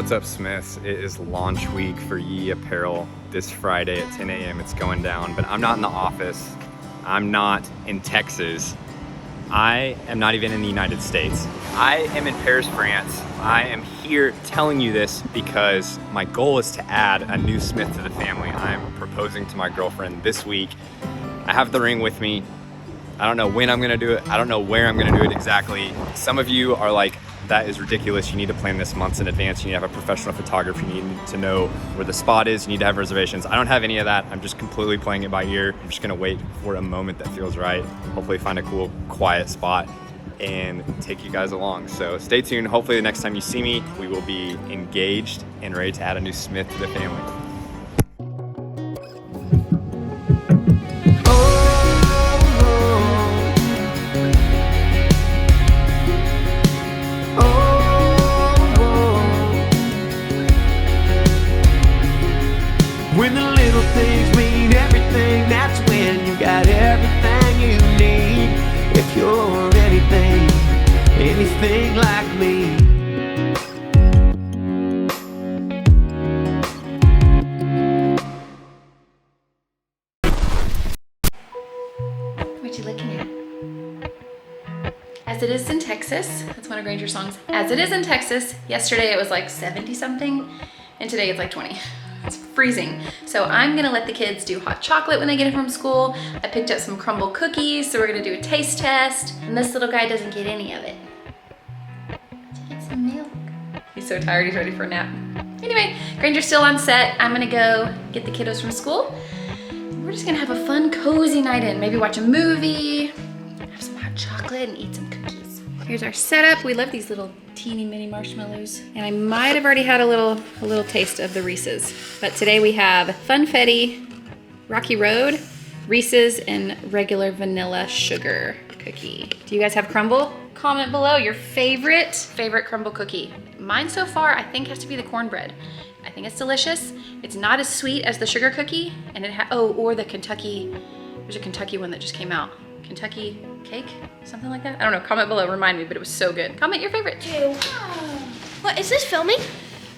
What's up, Smiths? It is launch week for Yee Apparel this Friday at 10 a.m. It's going down, but I'm not in the office. I'm not in Texas. I am not even in the United States. I am in Paris, France. I am here telling you this because my goal is to add a new Smith to the family. I'm proposing to my girlfriend this week. I have the ring with me. I don't know when I'm gonna do it. I don't know where I'm gonna do it exactly. Some of you are like, that is ridiculous. You need to plan this months in advance. You need to have a professional photographer. You need to know where the spot is. You need to have reservations. I don't have any of that. I'm just completely playing it by ear. I'm just gonna wait for a moment that feels right. Hopefully find a cool, quiet spot and take you guys along. So stay tuned. Hopefully the next time you see me, we will be engaged and ready to add a new Smith to the family. When the little things mean everything, that's when you got everything you need. If you're anything like me. What you looking at? As It Is in Texas, that's one of Granger's songs. As it is in Texas, yesterday it was like 70 something, and today it's like 20. It's freezing. So I'm gonna let the kids do hot chocolate when they get it from school. I picked up some crumble cookies, so we're gonna do a taste test. And this little guy doesn't get any of it. To get some milk. He's so tired, he's ready for a nap. Anyway, Granger's still on set. I'm gonna go get the kiddos from school. We're just gonna have a fun, cozy night in. Maybe watch a movie, have some hot chocolate, and eat some cookies. Here's our setup. We love these little teeny mini marshmallows. And I might have already had a little taste of the Reese's. But today we have Funfetti, Rocky Road, Reese's, and regular vanilla sugar cookie. Do you guys have crumble? Comment below your favorite crumble cookie. Mine so far, I think, has to be the cornbread. I think it's delicious. It's not as sweet as the sugar cookie, and or the Kentucky, there's a Kentucky one that just came out. Kentucky cake, something like that. I don't know, comment below, remind me, but it was so good. Comment your favorite too. What, is this filming?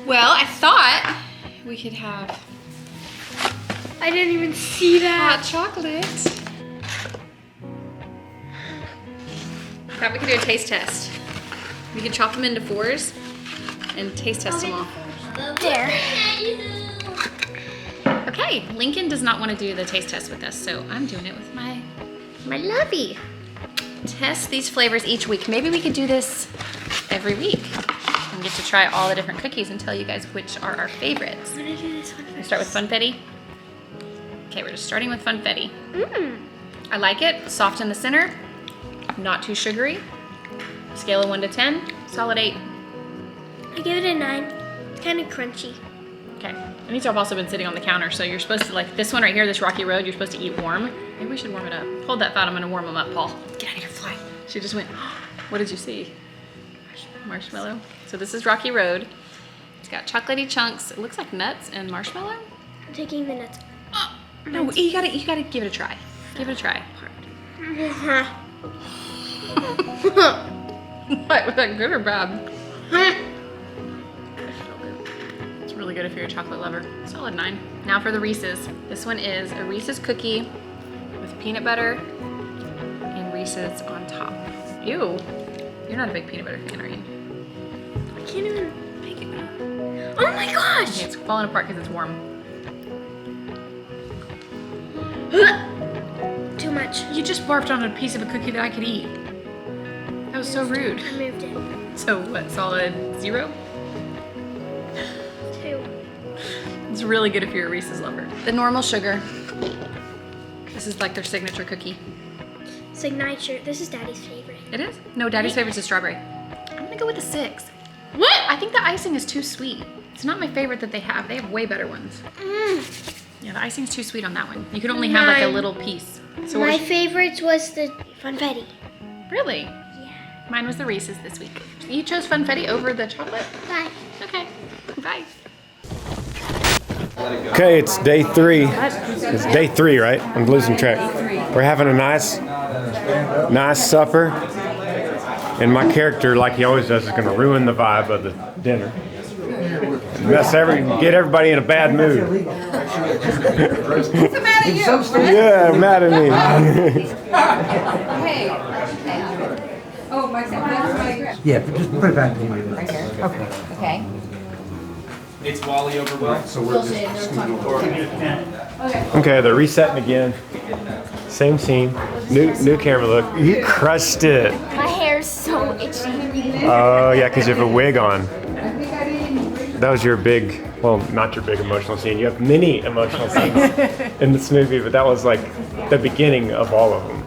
Well, I thought we could have I didn't even see that. hot chocolate. Thought we could do a taste test. We could chop them into 4s and taste test them all. There. Okay, Lincoln does not want to do the taste test with us, so I'm doing it with my lovey. Test these flavors each week. Maybe we could do this every week and get to try all the different cookies and tell you guys which are our favorites. I'm gonna do this one first. We start with Funfetti. Okay, we're just starting with Funfetti. I like it, soft in the center, not too sugary. Scale of 1 to 10, solid 8. I give it a 9. It's kind of crunchy. Okay, and these have also been sitting on the counter, so you're supposed to, like this one right here, this Rocky Road, you're supposed to eat warm. Maybe we should warm it up. Hold that thought, I'm gonna warm them up, Paul. Get out of here, fly. She just went, what did you see? Marshmallow. So this is Rocky Road. It's got chocolatey chunks. It looks like nuts and marshmallow. I'm taking the nuts. No, you gotta give it a try. Give it a try. What, was that good or bad? It's really good if you're a chocolate lover. Solid 9. Now for the Reese's. This one is a Reese's cookie with peanut butter and Reese's on top. Ew. You're not a big peanut butter fan, are you? I can't even pick it up. Oh my gosh! Okay, it's falling apart because it's warm. Too much. You just barfed on a piece of a cookie that I could eat. That was so rude. I moved it. So what, solid 0? 2. It's really good if you're a Reese's lover. The normal sugar. This is like their signature cookie. Signature. This is Daddy's favorite. It is? No, Daddy's favorite's a strawberry. I'm gonna go with a 6. What? I think the icing is too sweet. It's not my favorite that they have. They have way better ones. Yeah, the icing's too sweet on that one. You could only have like a little piece. So my favorite was the Funfetti. Really? Yeah. Mine was the Reese's this week. You chose Funfetti over the chocolate? Bye. Okay, bye. Okay, it's day 3. It's day 3, right? I'm losing track. We're having a nice supper, and my character, like he always does, is going to ruin the vibe of the dinner. Get everybody in a bad mood. What's the matter you? Yeah, mad at me. Hey. Oh, my grip. Yeah, but just put it back in. Right here. Okay. It's Wally over well. So Okay, they're resetting again. Same scene. New camera look. You crushed it. My hair's so itchy. Oh yeah, because you have a wig on. That was your big, well, not your big emotional scene. You have many emotional scenes in this movie, but that was like the beginning of all of them.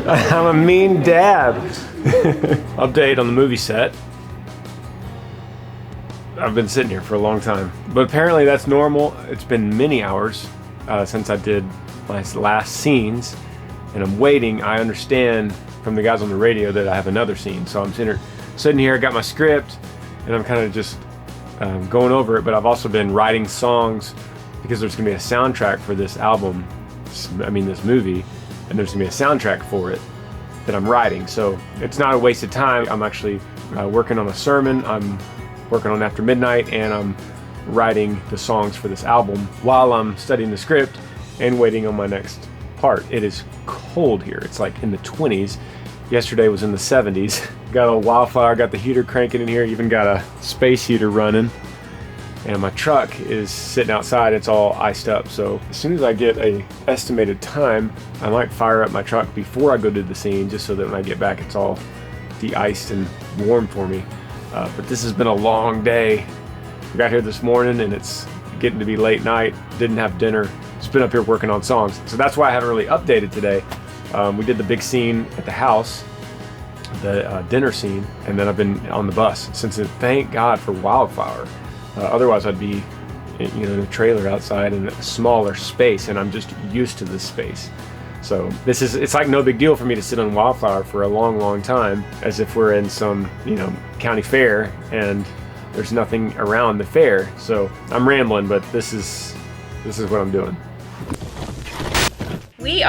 I'm a mean dad. Update on the movie set. I've been sitting here for a long time, but apparently that's normal. It's been many hours since I did my last scenes, and I'm waiting. I understand from the guys on the radio that I have another scene, so I'm sitting here, got my script, and I'm kind of just going over it, but I've also been writing songs because there's gonna be a soundtrack for this album, this movie, and there's gonna be a soundtrack for it that I'm writing, so it's not a waste of time. I'm actually working on a sermon, I'm working on After Midnight, and I'm writing the songs for this album while I'm studying the script and waiting on my next part. It is cold here, it's like in the 20s. Yesterday was in the 70s. Got a wildfire, got the heater cranking in here, even got a space heater running. And my truck is sitting outside, it's all iced up. So as soon as I get a estimated time, I might fire up my truck before I go to the scene, just so that when I get back, it's all de-iced and warm for me. But this has been a long day. I got here this morning and it's getting to be late night. Didn't have dinner. Just been up here working on songs. So that's why I haven't really updated today. We did the big scene at the house, the dinner scene, and then I've been on the bus since it, thank God for wildfire. Otherwise I'd be in a trailer outside in a smaller space, and I'm just used to this space. So it's like no big deal for me to sit on wildfire for a long, long time, as if we're in some, county fair and there's nothing around the fair. So I'm rambling, but this is what I'm doing. We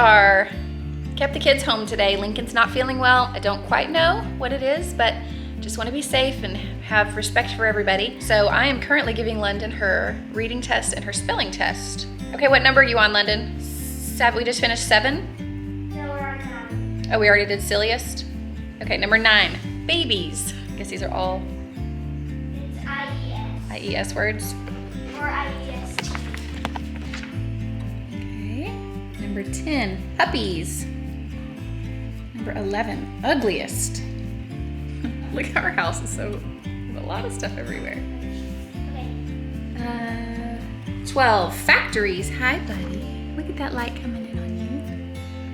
kept the kids home today. Lincoln's not feeling well. I don't quite know what it is, but just want to be safe and have respect for everybody. So I am currently giving London her reading test and her spelling test. Okay, what number are you on, London? 7. We just finished 7? No, we're on 9. Oh, we already did silliest? Okay, number 9, babies. I guess these are all It's IES. IES words. Or IES. Okay, number 10, puppies. Number 11, ugliest. Look at our house, is so, there's a lot of stuff everywhere. Okay. 12, factories. Hi, buddy. Look at that light coming in on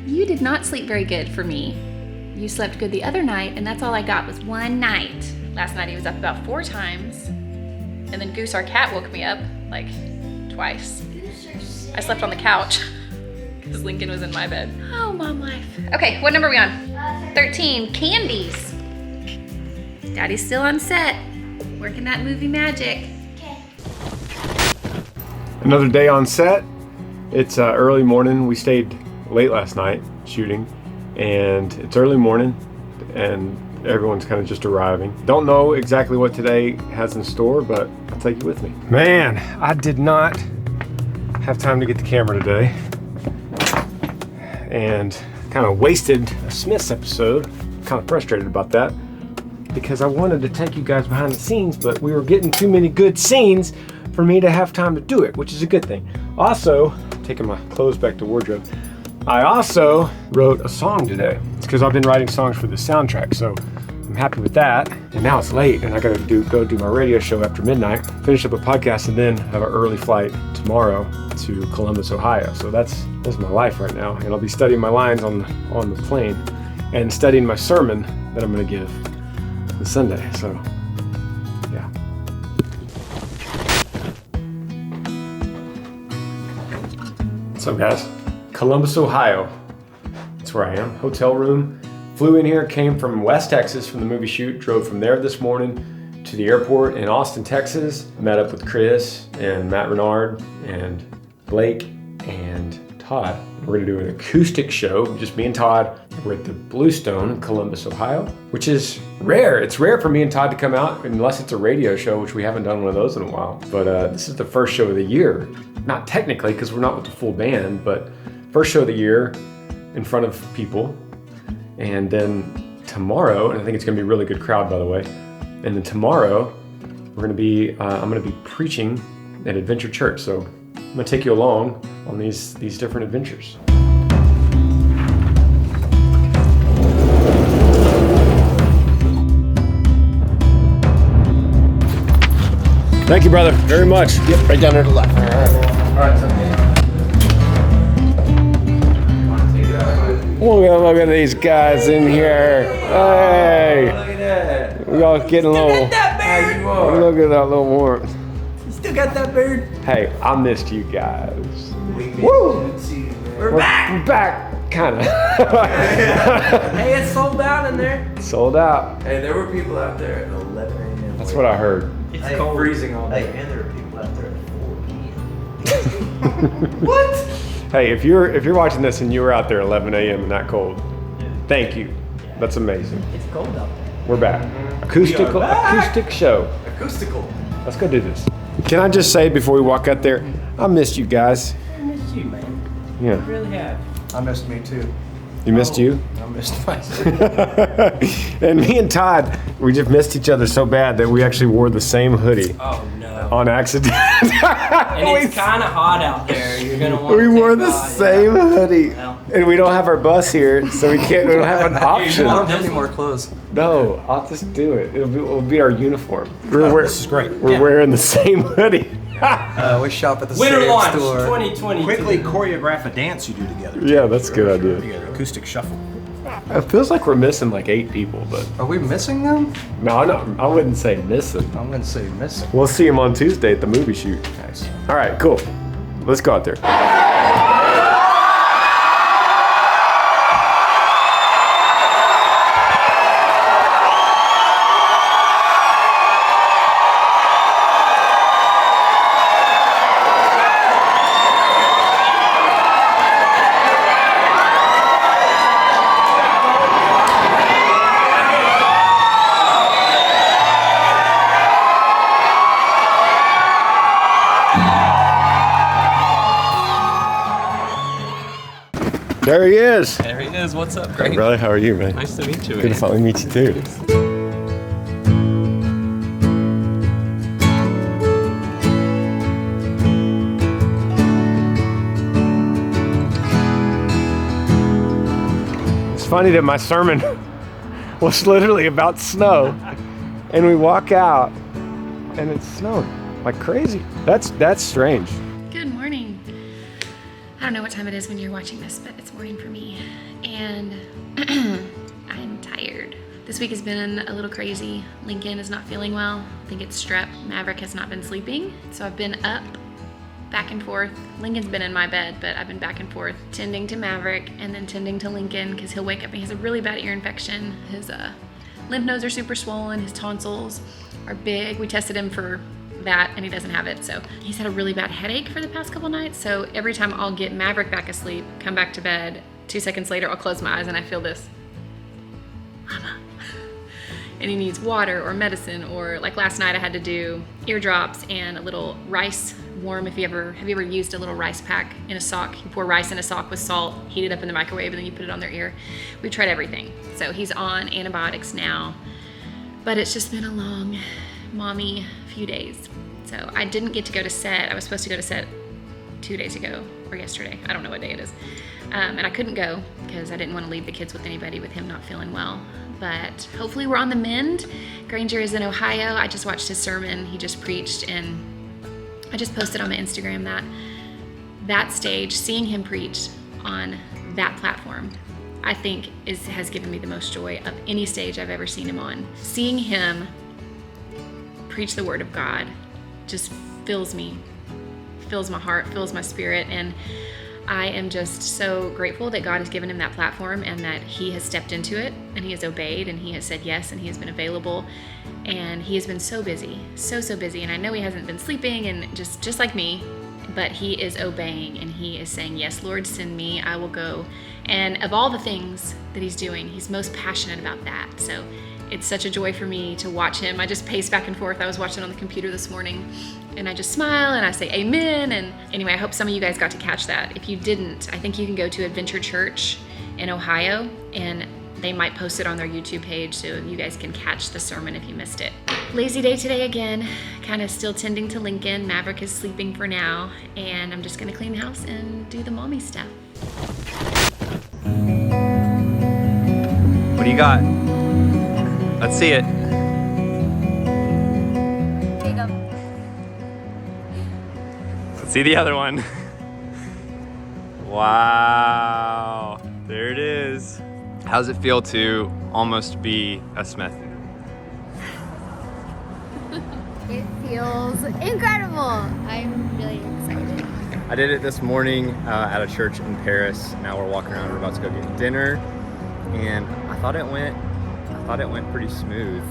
you. You did not sleep very good for me. You slept good the other night, and that's all I got was one night. Last night he was up about 4 times, and then Goose, our cat, woke me up like twice. I slept on the couch because Lincoln was in my bed. Oh, mom life. Okay, what number are we on? 13, candies. Daddy's still on set, working that movie magic. Okay. Another day on set. It's early morning. We stayed late last night shooting, and it's early morning, and everyone's kind of just arriving. Don't know exactly what today has in store, but I'll take you with me. Man, I did not have time to get the camera today, and kind of wasted a Smith's episode. Kind of frustrated about that, because I wanted to take you guys behind the scenes, but we were getting too many good scenes for me to have time to do it, which is a good thing. Also, taking my clothes back to wardrobe, I also wrote a song today. It's because I've been writing songs for the soundtrack, so I'm happy with that. And now it's late, and I gotta go do my radio show after midnight, finish up a podcast, and then have an early flight tomorrow to Columbus, Ohio. So that's my life right now, and I'll be studying my lines on the plane and studying my sermon that I'm gonna give this Sunday. So yeah. What's up, guys? Columbus, Ohio. That's where I am. Hotel room. Flew in here, came from West Texas from the movie shoot, drove from there this morning to the airport in Austin, Texas. Met up with Chris and Matt Renard and Blake and Todd. We're gonna do an acoustic show, just me and Todd, We're at the Bluestone in Columbus, Ohio, which is rare. It's rare for me and Todd to come out unless it's a radio show, which we haven't done one of those in a while. But this is the first show of the year. Not technically, because we're not with the full band, but first show of the year in front of people. And then tomorrow, and I think it's gonna be a really good crowd, by the way. And then tomorrow, I'm gonna be preaching at Adventure Church. So I'm gonna take you along on these different adventures. Thank you, brother, very much. Yep, right down there to the left. All right. Look at these guys in here. Hey, Look at that. we all getting a little. How you are? Look at that little warmth. You still got that beard? Hey, I missed you guys. Woo! We're back. We're back, kind of. Hey, it's sold out in there. Sold out. Hey, there were people out there at 11 a.m. That's what I heard. It's cold. Freezing all day. Hey, and there are people out there at 4 p.m. What? Hey, if you're watching this and you were out there 11 a.m. and that cold, thank you. That's amazing. It's cold out there. We're back. Acoustic show. Acoustical. Let's go do this. Can I just say before we walk out there, I missed you guys. I missed you, man. I Yeah. really have. I missed me too. You missed you? I missed myself. And me and Todd, we just missed each other so bad that we actually wore the same hoodie Oh no. on accident. And it's kind of hot out there. You're gonna want. We to wore take the off. same hoodie. Well. And we don't have our bus here, so we don't have an option. I don't have any more clothes. No, I'll just do it. It'll be our uniform. This is great. We're Yeah. wearing the same hoodie. We shop at the Winter same launch store. 2020. Quickly choreograph a dance you do together. Yeah, that's a good idea. You got an acoustic shuffle. It feels like we're missing like 8 people, but Are we missing them? no, I wouldn't say missing. I'm gonna say missing. We'll see him on Tuesday at the movie shoot. Nice. All right, cool. Let's go out there. There he is. There he is. What's up, Hey, Greg? brother, how are you, man? Nice to meet you. Good to finally meet you too. It's funny that my sermon was literally about snow, and we walk out, and it's snowing like crazy. That's strange. Good morning. I don't know what time it is when you're watching this, but it's morning for me. And I'm tired. This week has been a little crazy. Lincoln is not feeling well. I think it's strep. Maverick has not been sleeping. So I've been up, back and forth. Lincoln's been in my bed, but I've been back and forth, tending to Maverick and then tending to Lincoln because he'll wake up and he has a really bad ear infection. His lymph nodes are super swollen. His tonsils are big. We tested him for that and he doesn't have it. So he's had a really bad headache for the past couple nights. So every time I'll get Maverick back asleep, come back to bed, 2 seconds later I'll close my eyes and I feel this, mama. And he needs water or medicine, or like last night I had to do eardrops and a little rice warm. Have you ever used a little rice pack in a sock? You pour rice in a sock with salt, heat it up in the microwave, and then you put it on their ear. We've tried everything. So he's on antibiotics now, but it's just been a long mommy few days. So I didn't get to go to set. I was supposed to go to set 2 days ago or yesterday. I don't know what day it is. And I couldn't go because I didn't want to leave the kids with anybody with him not feeling well. But hopefully we're on the mend. Granger is in Ohio. I just watched his sermon. He just preached, and I just posted on my Instagram that stage, seeing him preach on that platform, I think has given me the most joy of any stage I've ever seen him on. Seeing him preach the word of God just fills me, fills my heart, fills my spirit, and I am just so grateful that God has given him that platform and that he has stepped into it and he has obeyed and he has said yes and he has been available, and he has been so busy, so busy, and I know he hasn't been sleeping, and just like me, but he is obeying and he is saying, yes, Lord, send me, I will go. And of all the things that he's doing, he's most passionate about that. So it's such a joy for me to watch him. I just pace back and forth. I was watching on the computer this morning and I just smile and I say amen. And anyway, I hope some of you guys got to catch that. If you didn't, I think you can go to Adventure Church in Ohio and they might post it on their YouTube page so you guys can catch the sermon if you missed it. Lazy day today again, kind of still tending to Lincoln. Maverick is sleeping for now, and I'm just gonna clean the house and do the mommy stuff. What do you got? Let's see it. Here you go. Let's see the other one. Wow, there it is. How does it feel to almost be a Smith? It feels incredible. I'm really excited. I did it this morning at a church in Paris. Now we're walking around. We're about to go get dinner, and I thought it went pretty smooth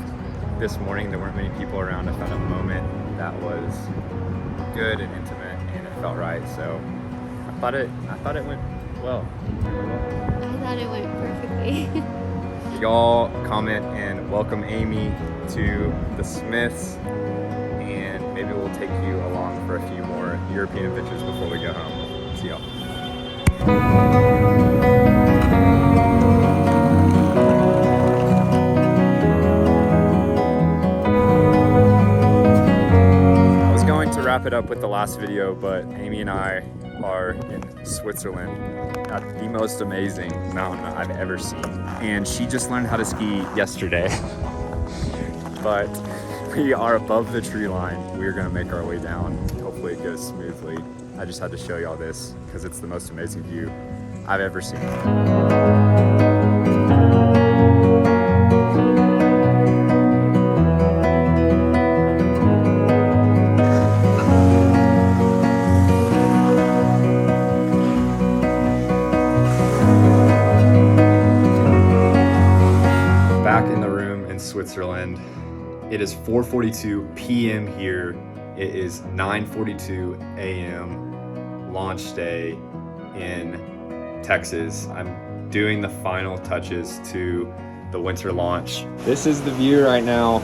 this morning. There weren't many people around. I found a moment that was good and intimate, and it felt right. So I thought it went well. I thought it went perfectly. Y'all comment and welcome Amy to the Smiths, and maybe we'll take you along for a few more European adventures before we go home. See y'all. I was going to wrap it up with the last video, but Amy and I are in Switzerland at the most amazing mountain I've ever seen. And she just learned how to ski yesterday. But we are above the tree line. We're gonna make our way down. Hopefully it goes smoothly. I just had to show y'all this because it's the most amazing view I've ever seen. Switzerland. It is 4:42 p.m. here. It is 9:42 a.m. launch day in Texas. I'm doing the final touches to the winter launch. This is the view right now.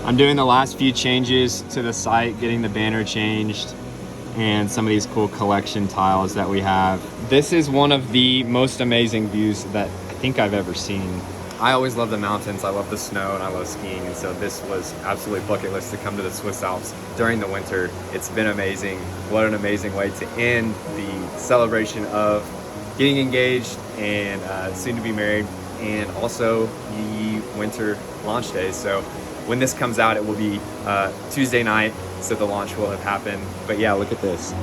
I'm doing the last few changes to the site, getting the banner changed and some of these cool collection tiles that we have. This is one of the most amazing views that I think I've ever seen. I always love the mountains, I love the snow, and I love skiing, and so this was absolutely bucket list to come to the Swiss Alps during the winter. It's been amazing. What an amazing way to end the celebration of getting engaged and soon to be married, and also the winter launch days. So when this comes out, it will be Tuesday night, so the launch will have happened. But yeah, look at this.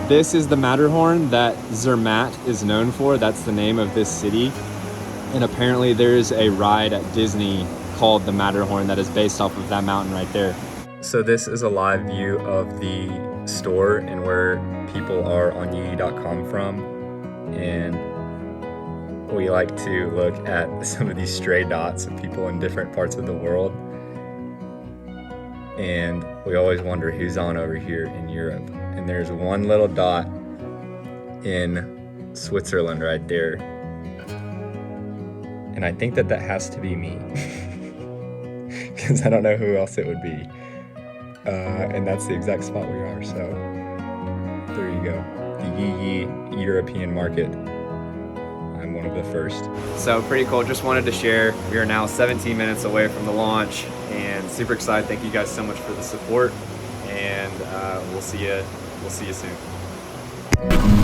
This is the Matterhorn that Zermatt is known for. That's the name of this city. And apparently there's a ride at Disney called the Matterhorn that is based off of that mountain right there. So this is a live view of the store and where people are on Yee.com from. And we like to look at some of these stray dots of people in different parts of the world. And we always wonder who's on over here in Europe. And there's one little dot in Switzerland right there. And I think that has to be me. Because I don't know who else it would be. And that's the exact spot we are, so there you go. The Yee European market. I'm one of the first. So pretty cool, just wanted to share. We are now 17 minutes away from the launch and super excited. Thank you guys so much for the support, and we'll see you soon.